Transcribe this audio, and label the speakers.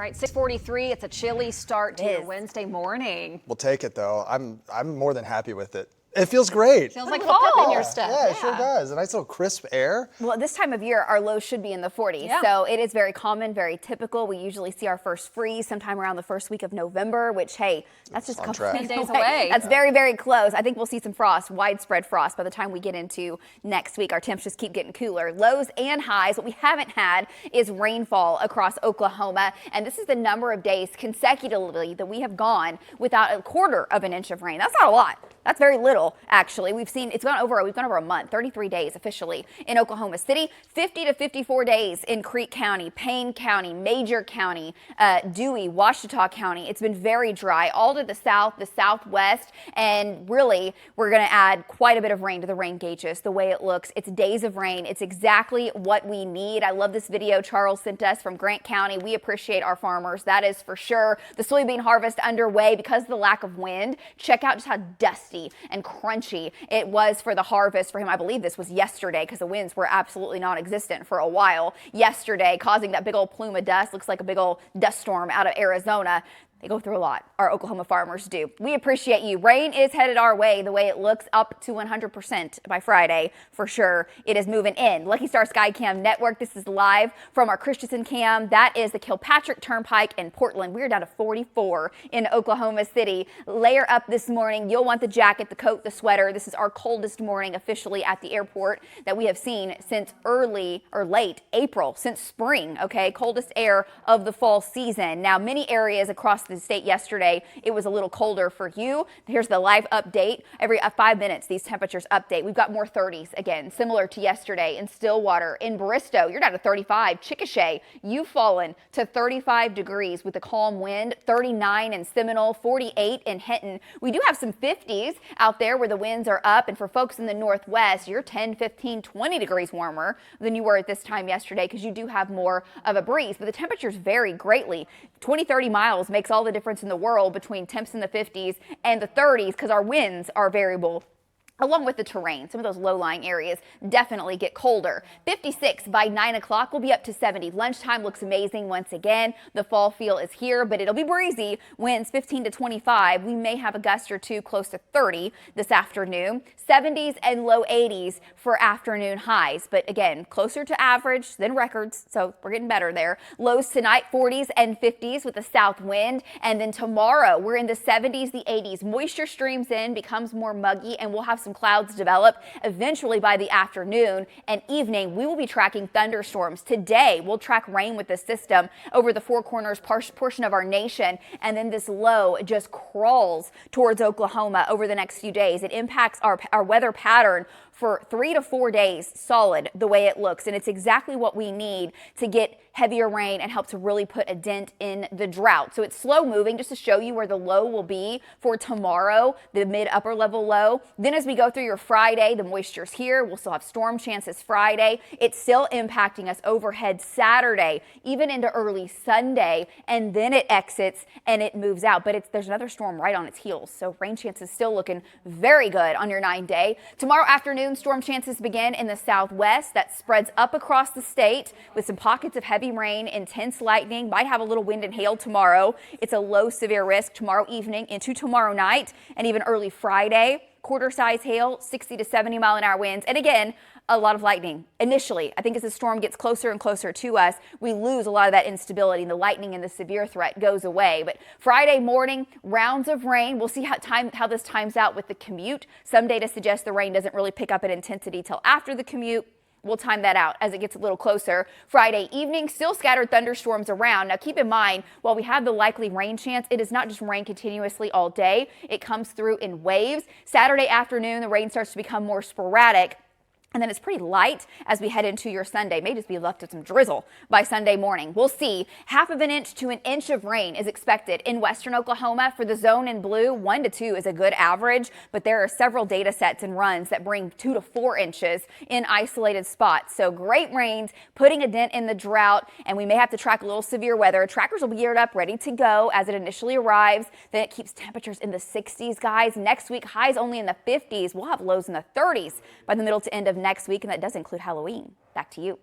Speaker 1: right, 6:43. It's a chilly start to your Wednesday morning.
Speaker 2: We'll take it though. I'm more than happy with it. It feels great.
Speaker 1: Feels like fall in your step.
Speaker 2: Yeah, it sure does. A nice little crisp air.
Speaker 3: Well, this time of year, our lows should be in the 40s.
Speaker 1: Yeah.
Speaker 3: So it is very common, very typical. We usually see our first freeze sometime around the first week of November, which, hey, that's just a couple
Speaker 1: 10 days away.
Speaker 3: That's very, very close. I think we'll see some frost, widespread frost by the time we get into next week. Our temps just keep getting cooler. Lows and highs. What we haven't had is rainfall across Oklahoma. And this is the number of days consecutively that we have gone without a quarter of an inch of rain. That's not a lot. That's very little, actually. We've gone over a month, 33 days officially in Oklahoma City, 50 to 54 days in Creek County, Payne County, Major County, Dewey, Washita County. It's been very dry, all to the south, the southwest, and really we're going to add quite a bit of rain to the rain gauges. The way it looks, it's days of rain. It's exactly what we need. I love this video Charles sent us from Grant County. We appreciate our farmers, that is for sure. The soybean harvest underway because of the lack of wind. Check out just how dusty and crunchy it was for the harvest for him. I believe this was yesterday because the winds were absolutely non-existent for a while yesterday, causing that big old plume of dust. Looks like a big old dust storm out of Arizona. They go through a lot. Our Oklahoma farmers do. We appreciate you. Rain is headed our way the way it looks, up to 100% by Friday for sure. It is moving in. Lucky Star Sky Cam Network. This is live from our Christensen Cam. That is the Kilpatrick Turnpike in Portland. We're down to 44 in Oklahoma City. Layer up this morning. You'll want the jacket, the coat, the sweater. This is our coldest morning officially at the airport that we have seen since late April, since spring. Okay, coldest air of the fall season. Now, many areas across the state yesterday, it was a little colder for you. Here's the live update. Every 5 minutes, these temperatures update. We've got more 30s again, similar to yesterday in Stillwater. In Bristow, you're down to 35. Chickasha, you've fallen to 35 degrees with a calm wind. 39 in Seminole, 48 in Hinton. We do have some 50s out there where the winds are up. And for folks in the northwest, you're 10, 15, 20 degrees warmer than you were at this time yesterday because you do have more of a breeze. But the temperatures vary greatly. 20, 30 miles makes all the difference in the world between temps in the 50s and the 30s because our winds are variable. Along with the terrain, some of those low-lying areas definitely get colder. 56 by 9 o'clock, we'll be up to 70. Lunchtime looks amazing once again. The fall feel is here, but it'll be breezy. Winds 15 to 25. We may have a gust or two close to 30 this afternoon. 70s and low 80s for afternoon highs. But again, closer to average than records, so we're getting better there. Lows tonight, 40s and 50s with a south wind. And then tomorrow, we're in the 70s, the 80s. Moisture streams in, becomes more muggy, and we'll have some clouds develop. Eventually by the afternoon and evening, we will be tracking thunderstorms. Today, we'll track rain with the system over the Four Corners portion of our nation, and then this low just crawls towards Oklahoma over the next few days. It impacts our weather pattern for 3 to 4 days solid the way it looks, and it's exactly what we need to get heavier rain and help to really put a dent in the drought. So it's slow moving just to show you where the low will be for tomorrow, the mid upper level low. Then as we go through your Friday, the moisture's here. We'll still have storm chances Friday. It's still impacting us overhead Saturday, even into early Sunday, and then it exits and it moves out. But there's another storm right on its heels. So rain chances still looking very good on your 9-day. Tomorrow afternoon, storm chances begin in the southwest. That spreads up across the state with some pockets of heavy rain, intense lightning, might have a little wind and hail tomorrow. It's a low severe risk tomorrow evening into tomorrow night and even early Friday. Quarter size hail, 60 to 70 mile an hour winds. And again, a lot of lightning. Initially, I think as the storm gets closer and closer to us, we lose a lot of that instability and the lightning and the severe threat goes away. But Friday morning, rounds of rain. We'll see how this times out with the commute. Some data suggest the rain doesn't really pick up in intensity till after the commute. We'll time that out as it gets a little closer. Friday evening, still scattered thunderstorms around. Now keep in mind, while we have the likely rain chance, it is not just rain continuously all day. It comes through in waves. Saturday afternoon, the rain starts to become more sporadic. And then it's pretty light as we head into your Sunday. May just be left with some drizzle by Sunday morning. We'll see. 1/2 inch to 1 inch of rain is expected in western Oklahoma. For the zone in blue, 1 to 2 is a good average, but there are several data sets and runs that bring 2 to 4 inches in isolated spots. So great rains, putting a dent in the drought, and we may have to track a little severe weather. Trackers will be geared up, ready to go as it initially arrives. Then it keeps temperatures in the 60s, guys. Next week, highs only in the 50s. We'll have lows in the 30s by the middle to end of next week, and that does include Halloween. Back to you.